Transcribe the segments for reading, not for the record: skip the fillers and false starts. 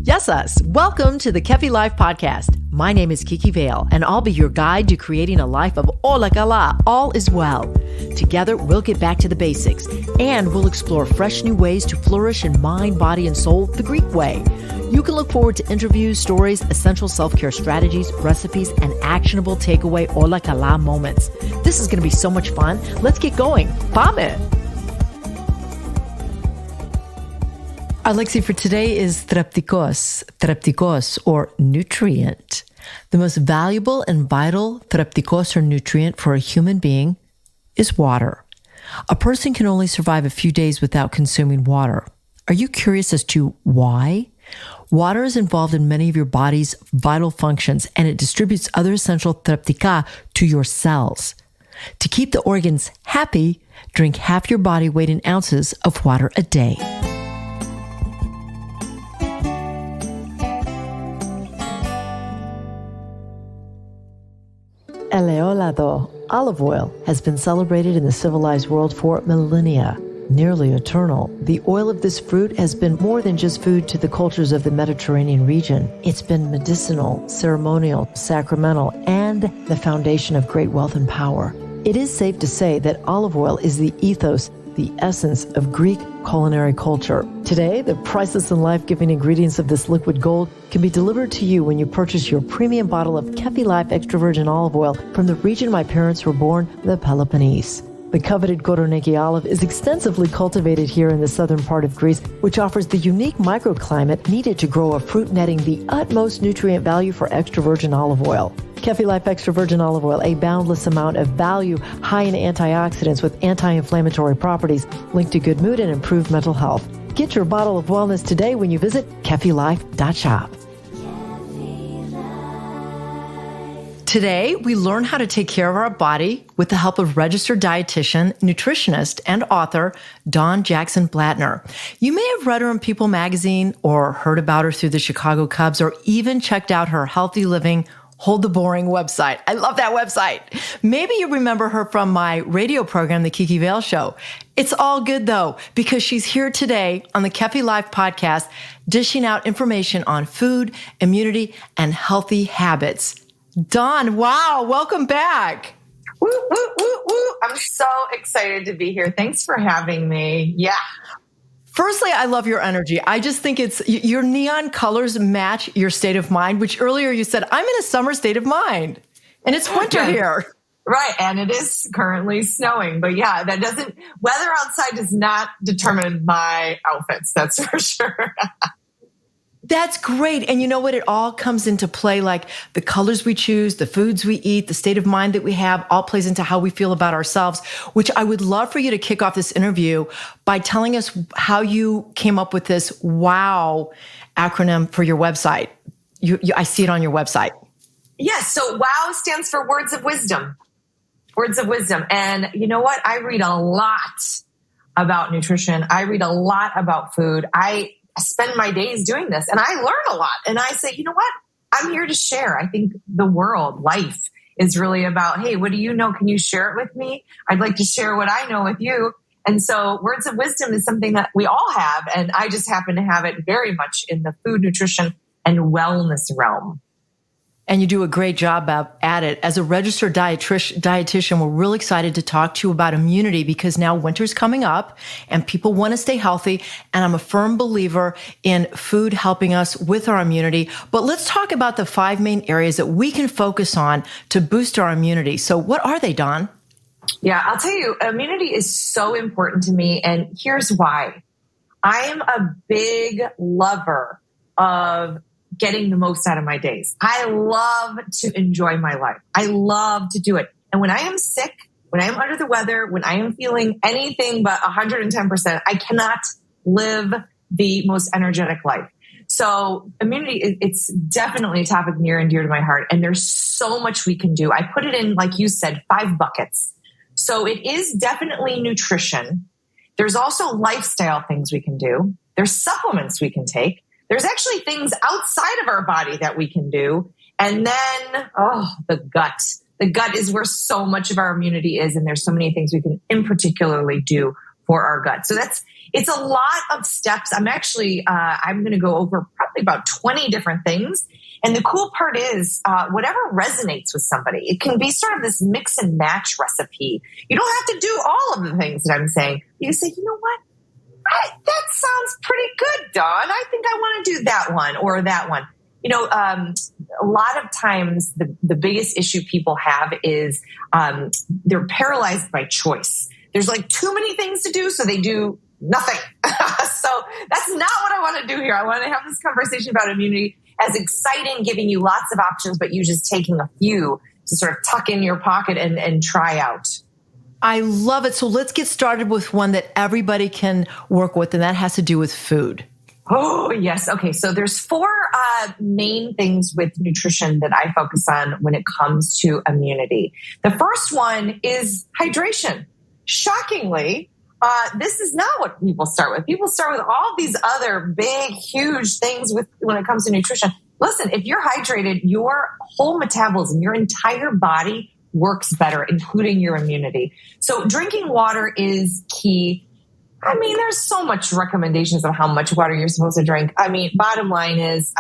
Yes, us. Welcome to the Kefi Life Podcast. My name is Kiki Vale, and I'll be your guide to creating a life of Ola Kala, all is well. Together, we'll get back to the basics, and we'll explore fresh new ways to flourish in mind, body, and soul the Greek way. You can look forward to interviews, stories, essential self-care strategies, recipes, and actionable takeaway Ola Kala moments. This is going to be so much fun. Let's get going. Πάμε! Our Lexi for today is Θρεπτικός, or nutrient. The most valuable and vital Θρεπτικός, or nutrient, for a human being is water. A person can only survive a few days without consuming water. Are you curious as to why? Water is involved in many of your body's vital functions, and it distributes other essential Θρεπτικά to your cells. To keep the organs happy, drink half your body weight in ounces of water a day. Eleolado, olive oil, has been celebrated in the civilized world for millennia. Nearly eternal, the oil of this fruit has been more than just food to the cultures of the Mediterranean region. It's been medicinal, ceremonial, sacramental, and the foundation of great wealth and power. It is safe to say that olive oil is the ethos, the essence of Greek culinary culture. Today, the priceless and life-giving ingredients of this liquid gold can be delivered to you when you purchase your premium bottle of Kefi Life extra virgin olive oil from the region my parents were born, the Peloponnese. The coveted Koroneiki olive is extensively cultivated here in the southern part of Greece, which offers the unique microclimate needed to grow a fruit netting the utmost nutrient value for extra virgin olive oil. Kefi Life extra virgin olive oil, a boundless amount of value, high in antioxidants with anti-inflammatory properties, linked to good mood and improved mental health. Get your bottle of wellness today when you visit kefilife.shop. Today, we learn how to take care of our body with the help of registered dietitian, nutritionist, and author Dawn Jackson Blatner. You may have read her in People magazine or heard about her through the Chicago Cubs or even checked out her Healthy Living Hold the Boring website. I love that website. Maybe you remember her from my radio program, The Kiki Vale Show. It's all good, though, because she's here today on the Kefi Life podcast, dishing out information on food, immunity, and healthy habits. Dawn, wow, welcome back. Woo, woo, woo, woo. I'm so excited to be here. Thanks for having me. Yeah. Firstly, I love your energy. I just think your neon colors match your state of mind, which earlier you said, I'm in a summer state of mind. And it's winter here. Right. And it is currently snowing. But yeah, weather outside does not determine my outfits. That's for sure. That's great. And you know what? It all comes into play, like the colors we choose, the foods we eat, the state of mind that we have, all plays into how we feel about ourselves, which I would love for you to kick off this interview by telling us how you came up with this WOW acronym for your website. I see it on your website. Yes. So WOW stands for Words of Wisdom. Words of Wisdom. And you know what? I read a lot about nutrition. I read a lot about food. I spend my days doing this and I learn a lot. And I say, you know what? I'm here to share. I think the world, life is really about, hey, what do you know? Can you share it with me? I'd like to share what I know with you. And so Words of Wisdom is something that we all have. And I just happen to have it very much in the food, nutrition, and wellness realm. And you do a great job at it. As a registered dietitian, we're really excited to talk to you about immunity because now winter's coming up and people want to stay healthy. And I'm a firm believer in food helping us with our immunity. But let's talk about the 5 main areas that we can focus on to boost our immunity. So what are they, Dawn? Yeah, I'll tell you, immunity is so important to me. And here's why. I am a big lover of getting the most out of my days. I love to enjoy my life. I love to do it. And when I am sick, when I am under the weather, when I am feeling anything but 110%, I cannot live the most energetic life. So immunity, it's definitely a topic near and dear to my heart. And there's so much we can do. I put it in, like you said, 5 buckets. So it is definitely nutrition. There's also lifestyle things we can do. There's supplements we can take. There's actually things outside of our body that we can do. And then, the gut. The gut is where so much of our immunity is. And there's so many things we can in particularly do for our gut. So It's a lot of steps. I'm going to go over probably about 20 different things. And the cool part is whatever resonates with somebody. It can be sort of this mix and match recipe. You don't have to do all of the things that I'm saying. You say, you know what? That sounds pretty good, Dawn. I think I want to do that one or that one. You know, a lot of times the biggest issue people have is they're paralyzed by choice. There's like too many things to do, so they do nothing. So that's not what I want to do here. I want to have this conversation about immunity as exciting, giving you lots of options, but you just taking a few to sort of tuck in your pocket and try out. I love it. So let's get started with one that everybody can work with, and that has to do with food. Oh, yes. Okay. So there's 4 main things with nutrition that I focus on when it comes to immunity. The first one is hydration. Shockingly, this is not what people start with. People start with all these other big, huge things when it comes to nutrition. Listen, if you're hydrated, your whole metabolism, your entire body works better, including your immunity. So drinking water is key. I mean, there's so much recommendations of how much water you're supposed to drink. I mean, bottom line is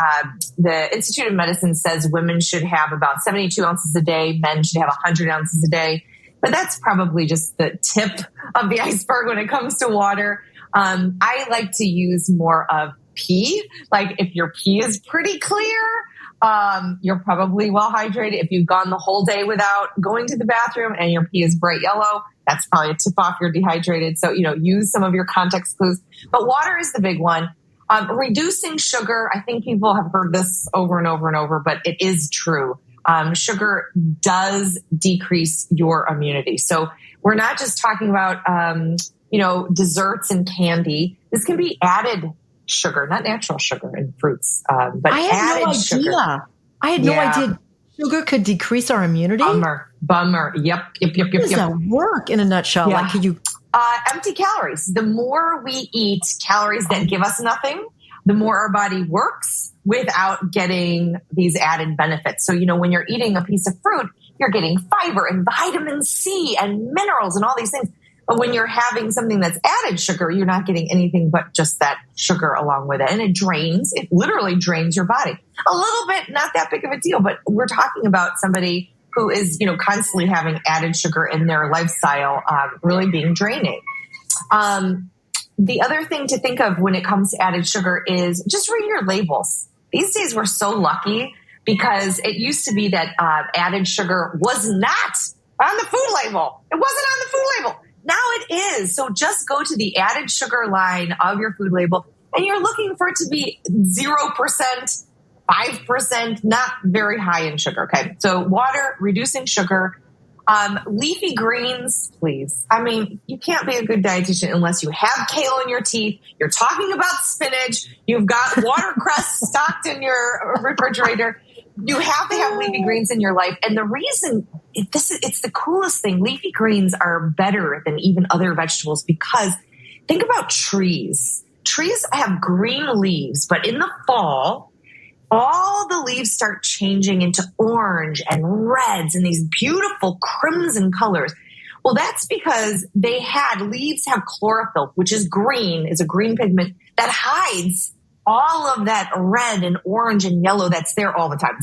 the Institute of Medicine says women should have about 72 ounces a day. Men should have 100 ounces a day. But that's probably just the tip of the iceberg when it comes to water. I like to use more of pee. Like if your pee is pretty clear, you're probably well hydrated. If you've gone the whole day without going to the bathroom and your pee is bright yellow, that's probably a tip off you're dehydrated. So, use some of your context clues. But water is the big one. Reducing sugar. I think people have heard this over and over and over, but it is true. Sugar does decrease your immunity. So we're not just talking about, desserts and candy. This can be added sugar, not natural sugar in fruits, but added sugar. I had no idea sugar could decrease our immunity. Bummer. Yep. How does that work in a nutshell? Yeah. Like, could you? Empty calories. The more we eat calories that give us nothing, the more our body works without getting these added benefits. So, when you're eating a piece of fruit, you're getting fiber and vitamin C and minerals and all these things. But when you're having something that's added sugar, you're not getting anything but just that sugar along with it. And it literally drains your body. A little bit, not that big of a deal, but we're talking about somebody who is, constantly having added sugar in their lifestyle, really being draining. The other thing to think of when it comes to added sugar is just read your labels. These days we're so lucky because it used to be that added sugar was not on the food label. It wasn't on the food label. Now it is. So just go to the added sugar line of your food label and you're looking for it to be 0%, 5%, not very high in sugar. Okay. So water, reducing sugar, leafy greens, please. I mean, you can't be a good dietitian unless you have kale in your teeth. You're talking about spinach. You've got watercress stocked in your refrigerator. You have to have leafy greens in your life. And the reason it's the coolest thing. Leafy greens are better than even other vegetables because think about trees. Trees have green leaves, but in the fall, all the leaves start changing into orange and reds and these beautiful crimson colors. Well, that's because leaves have chlorophyll, which is a green pigment that hides all of that red and orange and yellow that's there all the time.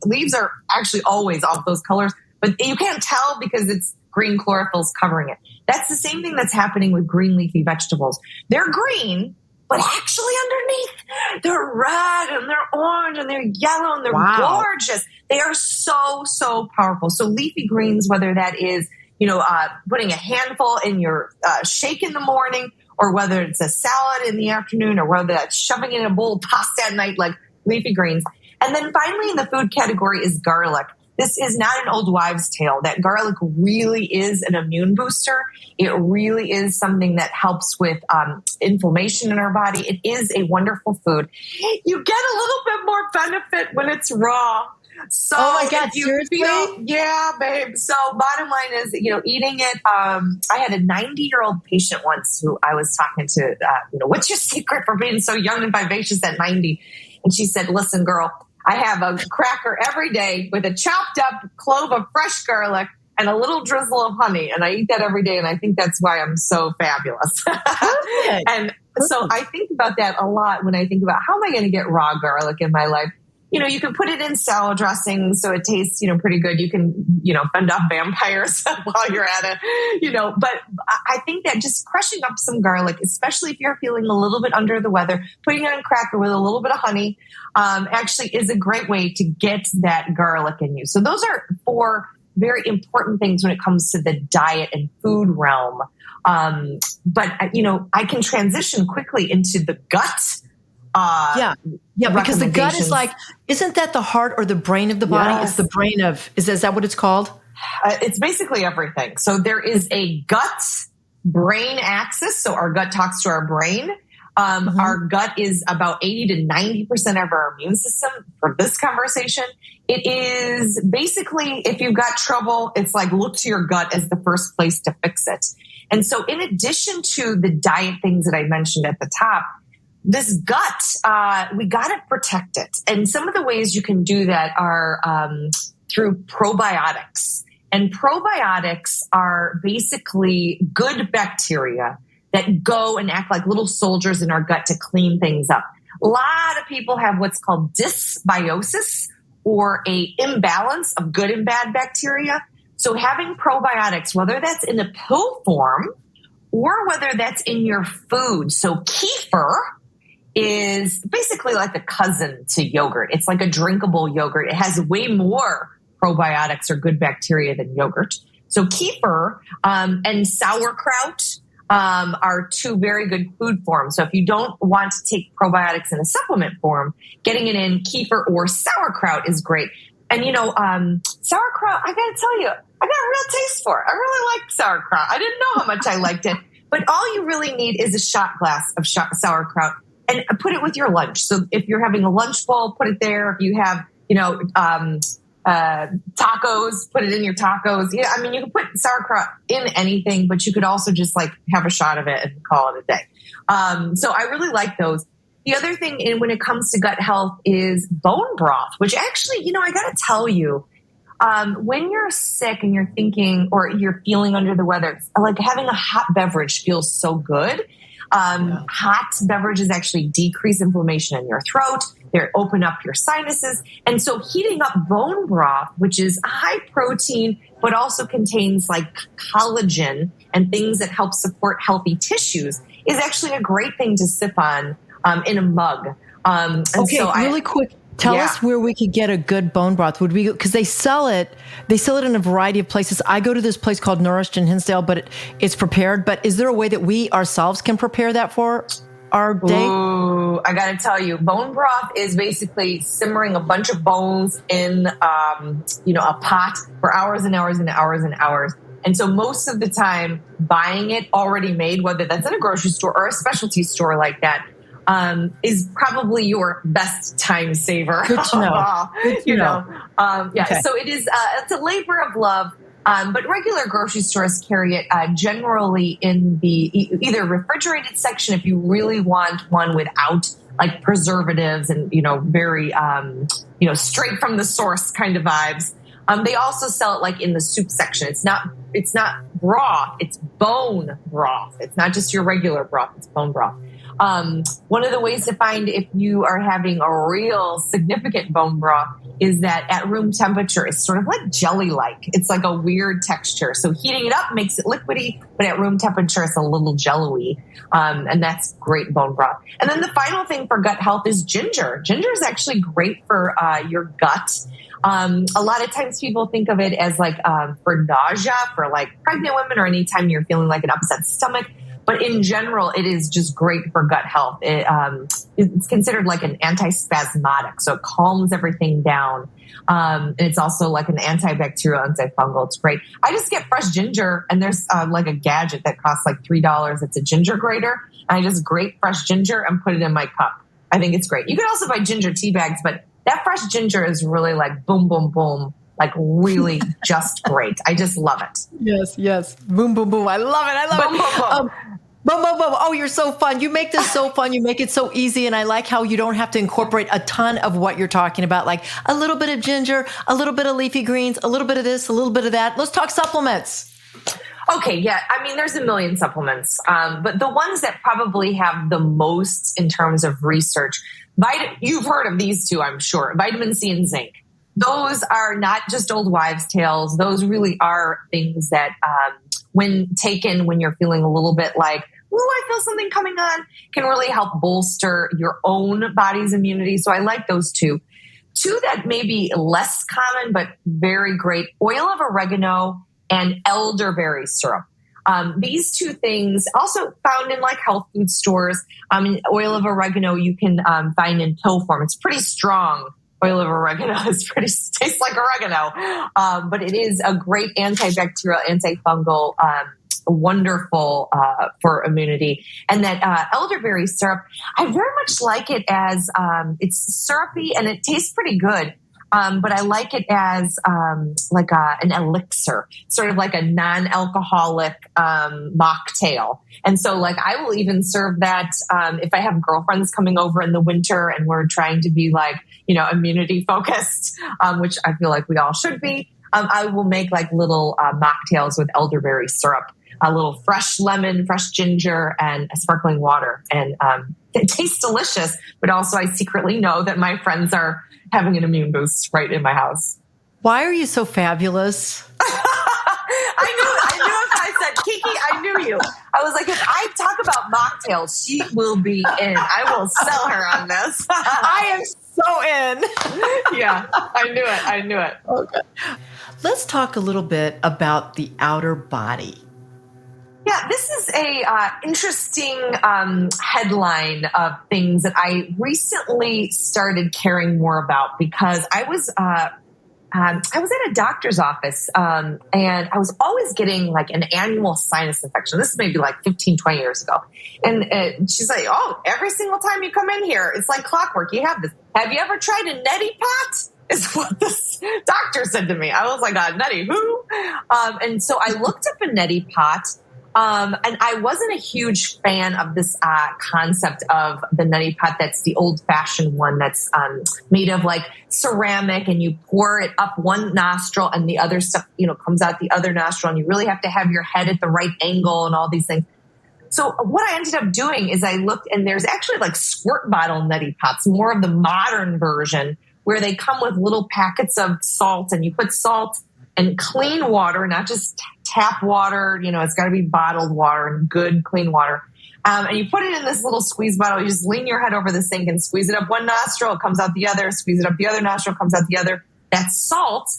Leaves are actually always all those colors, but you can't tell because it's green chlorophyll's covering it. That's the same thing that's happening with green leafy vegetables. They're green, but actually underneath, they're red and they're orange and they're yellow and they're gorgeous. They are so, so powerful. So leafy greens, whether that is, putting a handful in your shake in the morning, or whether it's a salad in the afternoon, or whether that's shoving in a bowl of pasta at night, like leafy greens. And then finally in the food category is garlic. This is not an old wives' tale. That garlic really is an immune booster. It really is something that helps with inflammation in our body. It is a wonderful food. You get a little bit more benefit when it's raw. So oh my God, seriously? Yeah, babe. So bottom line is, eating it. I had a 90-year-old patient once who I was talking to, what's your secret for being so young and vivacious at 90? And she said, listen, girl, I have a cracker every day with a chopped up clove of fresh garlic and a little drizzle of honey. And I eat that every day. And I think that's why I'm so fabulous. And so I think about that a lot when I think about how am I going to get raw garlic in my life? You can put it in salad dressing so it tastes, pretty good. You can, fend off vampires while you're at it, but I think that just crushing up some garlic, especially if you're feeling a little bit under the weather, putting it on a cracker with a little bit of honey, actually is a great way to get that garlic in you. So those are 4 very important things when it comes to the diet and food realm. But I can transition quickly into the gut. Yeah, because the gut is isn't that the heart or the brain of the body? Yes. It's the brain is that what it's called? It's basically everything. So there is a gut brain axis. So our gut talks to our brain. Our gut is about 80 to 90% of our immune system for this conversation. It is basically, if you've got trouble, it's like look to your gut as the first place to fix it. And so in addition to the diet things that I mentioned at the top, this gut, we got to protect it. And some of the ways you can do that are through probiotics. And probiotics are basically good bacteria that go and act like little soldiers in our gut to clean things up. A lot of people have what's called dysbiosis, or a imbalance of good and bad bacteria. So having probiotics, whether that's in a pill form or whether that's in your food. So kefir is basically like a cousin to yogurt. It's like a drinkable yogurt. It has way more probiotics or good bacteria than yogurt. So kefir and sauerkraut are 2 very good food forms. So if you don't want to take probiotics in a supplement form, getting it in kefir or sauerkraut is great. And sauerkraut, I got to tell you, I got a real taste for it. I really like sauerkraut. I didn't know how much I liked it. But all you really need is a shot glass of sauerkraut. And put it with your lunch. So if you're having a lunch bowl, put it there. If you have, tacos, put it in your tacos. Yeah, I mean, you can put sauerkraut in anything, but you could also just have a shot of it and call it a day. So I really like those. The other thing when it comes to gut health is bone broth, which actually, I got to tell you, when you're sick and you're thinking or you're feeling under the weather, like having a hot beverage feels so good. Hot beverages actually decrease inflammation in your throat. They open up your sinuses. And so heating up bone broth, which is high protein, but also contains collagen and things that help support healthy tissues, is actually a great thing to sip on in a mug. Really quick. Tell us where we could get a good bone broth. Would we? Because they sell it in a variety of places. I go to this place called Nourished in Hinsdale, but it's prepared. But is there a way that we ourselves can prepare that for our day? Ooh, I got to tell you, bone broth is basically simmering a bunch of bones in, a pot for hours and hours and hours and hours. And so most of the time, buying it already made, whether that's in a grocery store or a specialty store like that, is probably your best time saver. Good to know. Good to know. Okay. So it is, it's a labor of love. But regular grocery stores carry it generally in the either refrigerated section if you really want one without preservatives and, very, straight from the source kind of vibes. They also sell it in the soup section. It's not broth, it's bone broth. It's not just your regular broth, it's bone broth. One of the ways to find if you are having a real significant bone broth is that at room temperature, it's sort of like jelly-like. It's like a weird texture. So heating it up makes it liquidy, but at room temperature, it's a little jello-y. And that's great bone broth. And then the final thing for gut health is ginger. Ginger is actually great for your gut. A lot of times people think of it as for nausea, for pregnant women or anytime you're feeling like an upset stomach. But in general, it is just great for gut health. It's considered like an antispasmodic, so it calms everything down. And it's also like an antibacterial, antifungal. It's great. I just get fresh ginger, and there's a gadget that costs $3. It's a ginger grater. And I just grate fresh ginger and put it in my cup. I think it's great. You could also buy ginger tea bags, but that fresh ginger is really boom, boom, boom. Really just great. I just love it. Yes. Boom, boom, boom. I love it. Boom, boom, boom. Oh, you're so fun. You make this so fun. You make it so easy. And I like how you don't have to incorporate a ton of what you're talking about, like a little bit of ginger, a little bit of leafy greens, a little bit of this, a little bit of that. Let's talk supplements. Okay, yeah. I mean, there's a million supplements, but the ones that probably have the most in terms of research, you've heard of these two, I'm sure, vitamin C and zinc. Those are not just old wives' tales. Those really are things that when taken, when you're feeling a little bit like, ooh, I feel something coming on, can really help bolster your own body's immunity. So I like those two. Two that may be less common, but very great, oil of oregano and elderberry syrup. These two things also found in like health food stores. Oil of oregano you can find in pill form. It's pretty strong. Oil of oregano tastes like oregano, but it is a great antibacterial, antifungal, wonderful for immunity. And that elderberry syrup, I very much like it as it's syrupy and it tastes pretty good. But I like it as like an elixir, sort of like a non-alcoholic mocktail. And so like I will even serve that if I have girlfriends coming over in the winter and we're trying to be like, immunity focused, which I feel like we all should be. I will make like little mocktails with elderberry syrup, a little fresh lemon, fresh ginger, and sparkling water. And it tastes delicious, but also I secretly know that my friends are having an immune boost right in my house. Why are you so fabulous? I knew if I said, Kiki, I knew you. I was like, if I talk about mocktails, she will be in. I will sell her on this. I am so in. Yeah, I knew it. Okay. Let's talk a little bit about the outer body. Yeah, this is a interesting headline of things that I recently started caring more about because I was at a doctor's office and I was always getting like an annual sinus infection. This is maybe like 15, 20 years ago. And she's like, oh, every single time you come in here, it's like clockwork. You have this. Have you ever tried a neti pot? Is what this doctor said to me. I was like, neti who? And so I looked up a neti pot. And I wasn't a huge fan of this concept of the neti pot. That's the old-fashioned one that's made of like ceramic, and you pour it up one nostril, and the other stuff, comes out the other nostril, and you really have to have your head at the right angle and all these things. So what I ended up doing is I looked, and there's actually like squirt bottle neti pots, more of the modern version, where they come with little packets of salt, and you put salt and clean water, not just tap water. It's got to be bottled water and good, clean water. And you put it in this little squeeze bottle. You just lean your head over the sink and squeeze it up one nostril. It comes out the other. Squeeze it up the other nostril. Comes out the other. That's salt.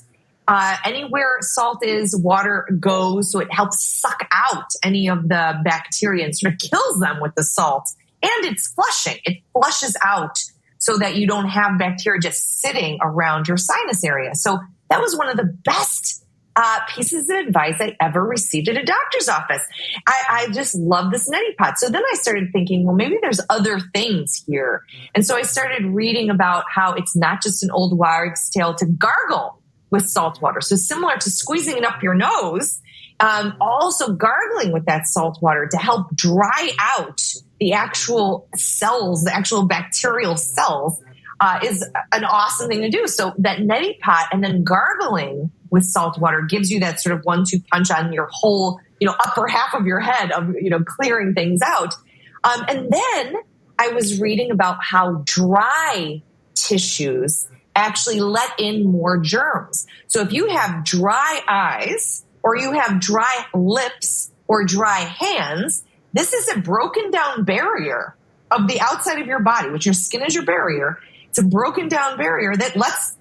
Anywhere salt is, water goes. So it helps suck out any of the bacteria and sort of kills them with the salt. And it's flushing. It flushes out so that you don't have bacteria just sitting around your sinus area. So that was one of the best pieces of advice I ever received at a doctor's office. I just love this neti pot. So then I started thinking, well, maybe there's other things here. And so I started reading about how it's not just an old wives' tale to gargle with salt water. So similar to squeezing it up your nose, also gargling with that salt water to help dry out the actual cells, the actual bacterial cells, is an awesome thing to do. So that neti pot and then gargling with salt water gives you that sort of 1-2 punch on your whole, upper half of your head of, clearing things out. And then I was reading about how dry tissues actually let in more germs. So if you have dry eyes or you have dry lips or dry hands, this is a broken down barrier of the outside of your body, which your skin is your barrier. It's a broken down barrier that lets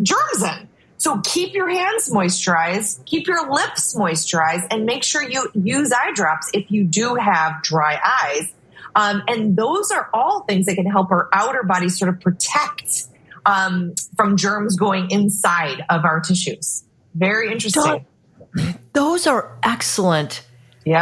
germs in. So keep your hands moisturized, keep your lips moisturized, and make sure you use eye drops if you do have dry eyes. And those are all things that can help our outer body sort of protect from germs going inside of our tissues. Very interesting. Those are excellent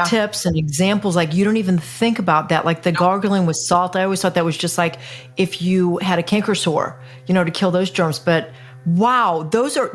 tips and examples. Like you don't even think about that. Like the gargling with salt. I always thought that was just like if you had a canker sore, to kill those germs. But Wow.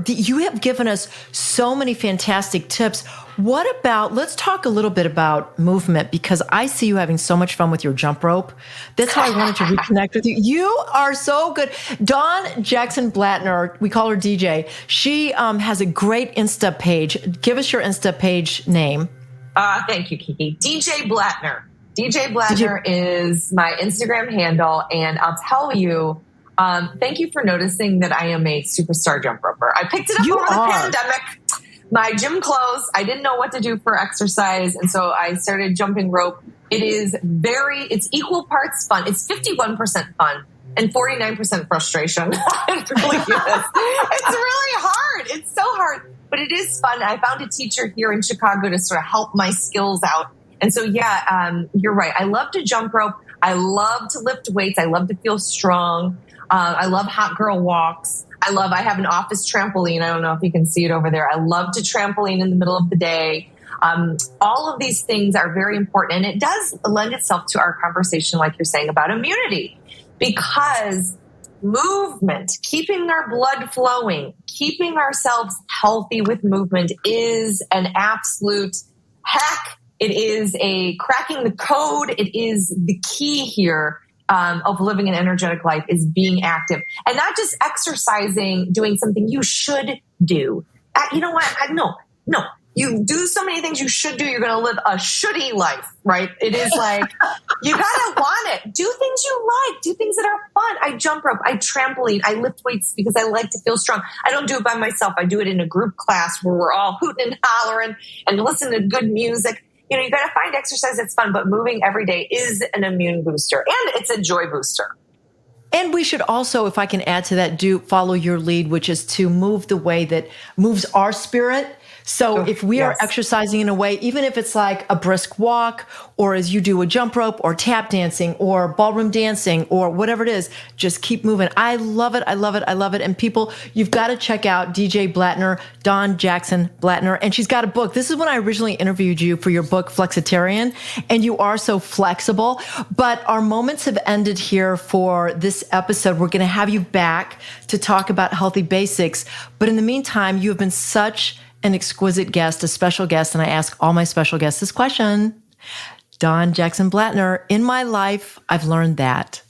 You have given us so many fantastic tips. What about, let's talk a little bit about movement, because I see you having so much fun with your jump rope. That's how I wanted to reconnect with you. You are so good. Dawn Jackson Blatner, we call her DJ. She has a great Insta page. Give us your Insta page name. Thank you, Kiki. DJ Blatner. DJ Blatner is my Instagram handle. And I'll tell you, thank you for noticing that I am a superstar jump roper. I picked it up over the pandemic. My gym closed. I didn't know what to do for exercise. And so I started jumping rope. It's equal parts fun. It's 51% fun and 49% frustration. It really is. It's really hard. It's so hard, but it is fun. I found a teacher here in Chicago to sort of help my skills out. And so, you're right. I love to jump rope. I love to lift weights. I love to feel strong. I love hot girl walks. I have an office trampoline. I don't know if you can see it over there. I love to trampoline in the middle of the day. All of these things are very important. And it does lend itself to our conversation, like you're saying, about immunity. Because movement, keeping our blood flowing, keeping ourselves healthy with movement is an absolute hack. It is a cracking the code. It is the key here. Of living an energetic life is being active and not just exercising, doing something you should do. You know what? No. You do so many things you should do. You're going to live a shouldy life, right? It is like, you got to want it. Do things you like. Do things that are fun. I jump rope. I trampoline. I lift weights because I like to feel strong. I don't do it by myself. I do it in a group class where we're all hooting and hollering and listening to good music. You know, you got to find exercise that's fun, but moving every day is an immune booster and it's a joy booster. And we should also, if I can add to that, follow your lead, which is to move the way that moves our spirit. So if we are exercising in a way, even if it's like a brisk walk, or as you do a jump rope or tap dancing or ballroom dancing or whatever it is, just keep moving. I love it. I love it. I love it. And people, you've got to check out DJ Blatner, Dawn Jackson Blatner. And she's got a book. This is when I originally interviewed you for your book, Flexitarian. And you are so flexible. But our moments have ended here for this episode. We're going to have you back to talk about healthy basics. But in the meantime, you have been such an exquisite guest, a special guest, and I ask all my special guests this question. Dawn Jackson Blatner, in my life, I've learned that.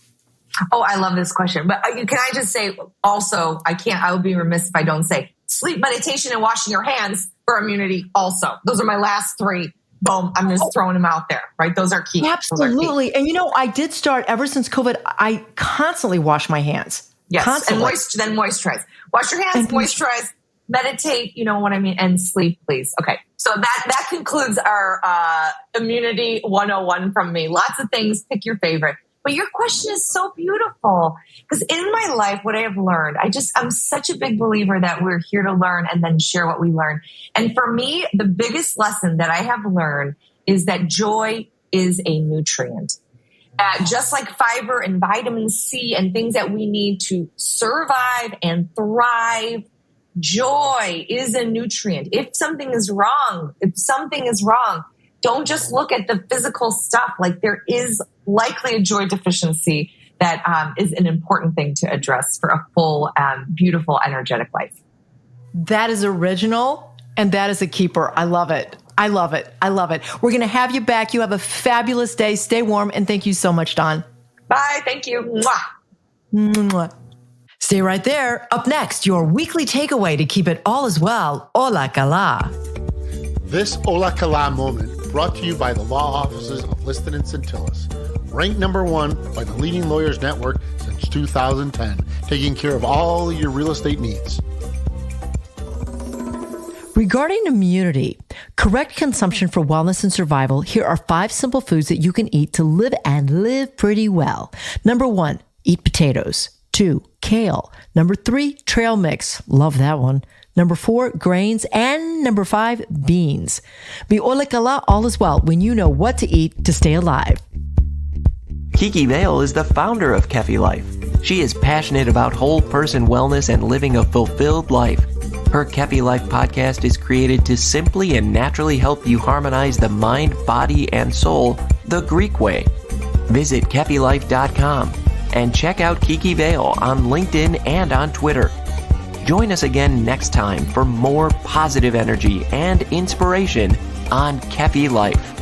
Oh, I love this question. But can I just say also, I would be remiss if I don't say sleep, meditation, and washing your hands for immunity also. Those are my last three. Boom. I'm just throwing them out there, right? Those are key. Absolutely. And I did start ever since COVID, I constantly wash my hands. Yes. Constantly. And then moisturize. Wash your hands, moisturize. Meditate, you know what I mean, and sleep, please. Okay, so that concludes our immunity 101 from me. Lots of things, pick your favorite. But your question is so beautiful because in my life, what I have learned, I'm such a big believer that we're here to learn and then share what we learn. And for me, the biggest lesson that I have learned is that joy is a nutrient. Just like fiber and vitamin C and things that we need to survive and thrive, joy is a nutrient. If something is wrong, don't just look at the physical stuff. Like there is likely a joy deficiency that is an important thing to address for a full, beautiful, energetic life. That is original and that is a keeper. I love it. I love it. I love it. We're going to have you back. You have a fabulous day. Stay warm. And thank you so much, Dawn. Bye. Thank you. Mwah. Mwah. Stay right there. Up next, your weekly takeaway to keep it all as well. Ola kala. This Ola kala moment brought to you by the law offices of Liston and Centillus. Ranked number 1 by the leading lawyers network since 2010, taking care of all your real estate needs. Regarding immunity, correct consumption for wellness and survival, here are 5 simple foods that you can eat to live and live pretty well. Number 1, eat potatoes. 2, kale. Number 3, trail mix. Love that one. Number 4, grains. And number 5, beans. Be ola kala, all is well when you know what to eat to stay alive. Kiki Vale is the founder of Kefi Life. She is passionate about whole person wellness and living a fulfilled life. Her Kefi Life podcast is created to simply and naturally help you harmonize the mind, body, and soul the Greek way. Visit KefiLife.com and check out Kiki Vale on LinkedIn and on Twitter. Join us again next time for more positive energy and inspiration on Kefi Life.